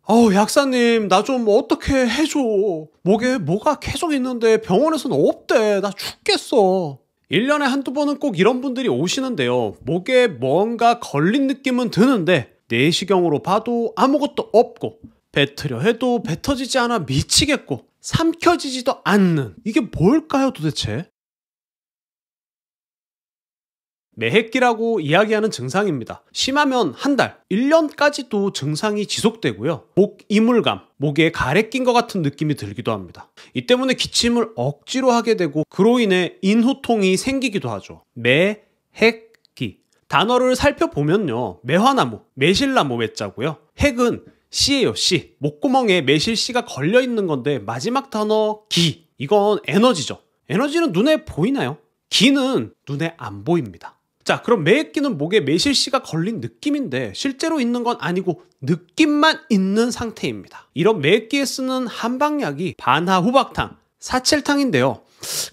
약사님, 나 좀 어떻게 해줘. 목에 뭐가 계속 있는데 병원에서는 없대. 나 죽겠어. 1년에 한두 번은 꼭 이런 분들이 오시는데요. 목에 뭔가 걸린 느낌은 드는데 내시경으로 봐도 아무것도 없고 뱉으려 해도 뱉어지지 않아 미치겠고 삼켜지지도 않는, 이게 뭘까요 도대체? 매핵기라고 이야기하는 증상입니다. 심하면 한 달, 1년까지도 증상이 지속되고요. 목 이물감, 목에 가래 낀 것 같은 느낌이 들기도 합니다. 이 때문에 기침을 억지로 하게 되고 그로 인해 인후통이 생기기도 하죠. 매핵기. 단어를 살펴보면요. 매화나무, 매실나무 매자고요. 핵은 씨예요, 씨. 목구멍에 매실씨가 걸려있는 건데 마지막 단어 기. 이건 에너지죠. 에너지는 눈에 보이나요? 기는 눈에 안 보입니다. 자, 그럼 매핵기는 목에 매실씨가 걸린 느낌인데 실제로 있는 건 아니고 느낌만 있는 상태입니다. 이런 매핵기에 쓰는 한방약이 반하후박탕, 사칠탕인데요.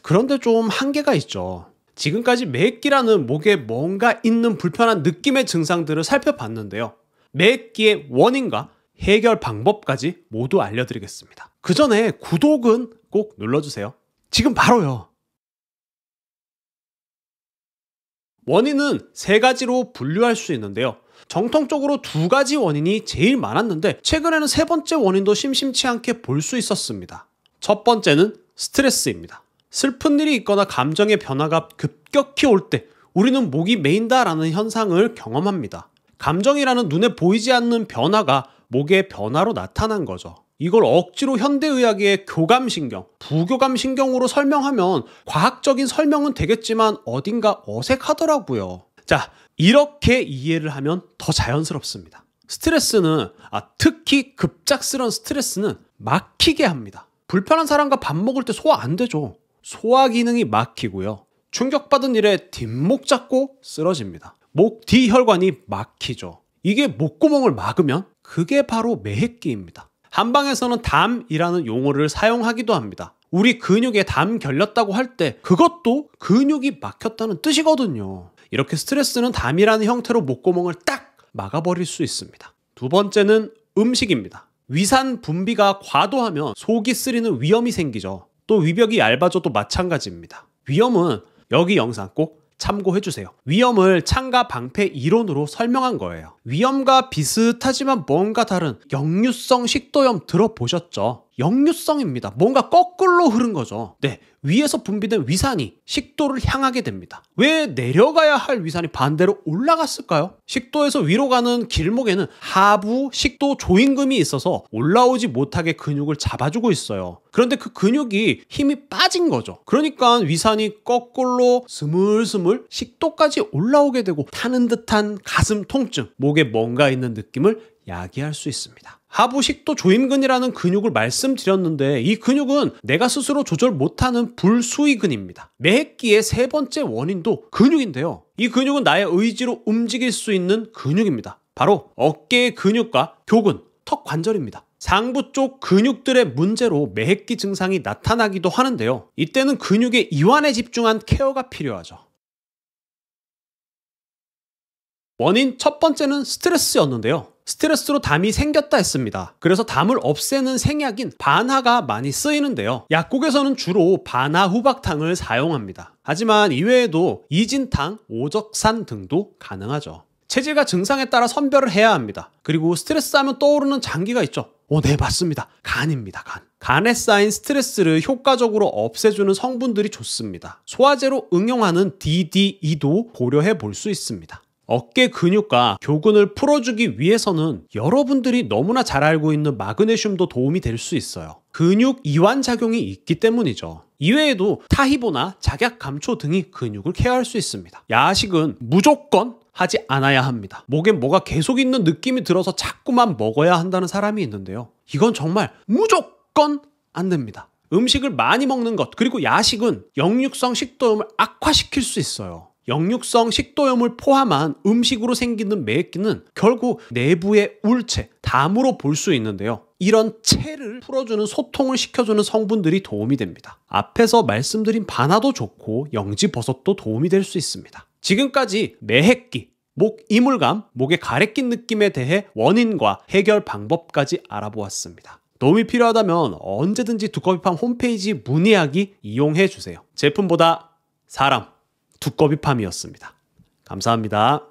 그런데 좀 한계가 있죠. 지금까지 매핵기라는 목에 뭔가 있는 불편한 느낌의 증상들을 살펴봤는데요. 매핵기의 원인과 해결 방법까지 모두 알려드리겠습니다. 그 전에 구독은 꼭 눌러주세요. 지금 바로요. 원인은 세 가지로 분류할 수 있는데요. 정통적으로 두 가지 원인이 제일 많았는데 최근에는 세 번째 원인도 심심치 않게 볼 수 있었습니다. 첫 번째는 스트레스입니다. 슬픈 일이 있거나 감정의 변화가 급격히 올 때 우리는 목이 메인다라는 현상을 경험합니다. 감정이라는 눈에 보이지 않는 변화가 목의 변화로 나타난 거죠. 이걸 억지로 현대의학의 교감신경, 부교감신경으로 설명하면 과학적인 설명은 되겠지만 어딘가 어색하더라고요. 자, 이렇게 이해를 하면 더 자연스럽습니다. 스트레스는, 특히 급작스러운 스트레스는 막히게 합니다. 불편한 사람과 밥 먹을 때 소화 안 되죠. 소화 기능이 막히고요. 충격받은 일에 뒷목 잡고 쓰러집니다. 목 뒤혈관이 막히죠. 이게 목구멍을 막으면 그게 바로 매핵기입니다. 한방에서는 담이라는 용어를 사용하기도 합니다. 우리 근육에 담 결렸다고 할 때 그것도 근육이 막혔다는 뜻이거든요. 이렇게 스트레스는 담이라는 형태로 목구멍을 딱 막아버릴 수 있습니다. 두 번째는 음식입니다. 위산 분비가 과도하면 속이 쓰리는 위염이 생기죠. 또 위벽이 얇아져도 마찬가지입니다. 위염은 여기 영상 꼭 참고해주세요. 위염을 창가 방패 이론으로 설명한 거예요. 위염과 비슷하지만 뭔가 다른 역류성 식도염 들어보셨죠? 역류성입니다. 뭔가 거꾸로 흐른 거죠. 네, 위에서 분비된 위산이 식도를 향하게 됩니다. 왜 내려가야 할 위산이 반대로 올라갔을까요? 식도에서 위로 가는 길목에는 하부 식도 조임금이 있어서 올라오지 못하게 근육을 잡아주고 있어요. 그런데 그 근육이 힘이 빠진 거죠. 그러니까 위산이 거꾸로 스물스물 식도까지 올라오게 되고 타는 듯한 가슴 통증, 목에 뭔가 있는 느낌을 야기할 수 있습니다. 하부 식도 조임근이라는 근육을 말씀드렸는데 이 근육은 내가 스스로 조절 못하는 불수의근입니다. 매핵기의 세 번째 원인도 근육인데요. 이 근육은 나의 의지로 움직일 수 있는 근육입니다. 바로 어깨의 근육과 교근, 턱 관절입니다. 상부 쪽 근육들의 문제로 매핵기 증상이 나타나기도 하는데요. 이때는 근육의 이완에 집중한 케어가 필요하죠. 원인 첫 번째는 스트레스였는데요. 스트레스로 담이 생겼다 했습니다. 그래서 담을 없애는 생약인 반하가 많이 쓰이는데요. 약국에서는 주로 반하후박탕을 사용합니다. 하지만 이외에도 이진탕, 오적산 등도 가능하죠. 체질과 증상에 따라 선별을 해야 합니다. 그리고 스트레스 하면 떠오르는 장기가 있죠. 네, 맞습니다. 간입니다. 간. 간에 쌓인 스트레스를 효과적으로 없애주는 성분들이 좋습니다. 소화제로 응용하는 DDE도 고려해 볼 수 있습니다. 어깨 근육과 교근을 풀어주기 위해서는 여러분들이 너무나 잘 알고 있는 마그네슘도 도움이 될 수 있어요. 근육 이완 작용이 있기 때문이죠. 이외에도 타히보나 작약 감초 등이 근육을 케어할 수 있습니다. 야식은 무조건 하지 않아야 합니다. 목에 뭐가 계속 있는 느낌이 들어서 자꾸만 먹어야 한다는 사람이 있는데요. 이건 정말 무조건 안 됩니다. 음식을 많이 먹는 것, 그리고 야식은 역류성 식도염을 악화시킬 수 있어요. 역류성 식도염을 포함한 음식으로 생기는 매핵기는 결국 내부의 울체, 담으로 볼 수 있는데요. 이런 체를 풀어주는, 소통을 시켜주는 성분들이 도움이 됩니다. 앞에서 말씀드린 반하도 좋고 영지버섯도 도움이 될 수 있습니다. 지금까지 매핵기, 목 이물감, 목에 가래 낀 느낌에 대해 원인과 해결 방법까지 알아보았습니다. 도움이 필요하다면 언제든지 두꺼비팜 홈페이지 문의하기 이용해 주세요. 제품보다 사람, 두꺼비팜이었습니다. 감사합니다.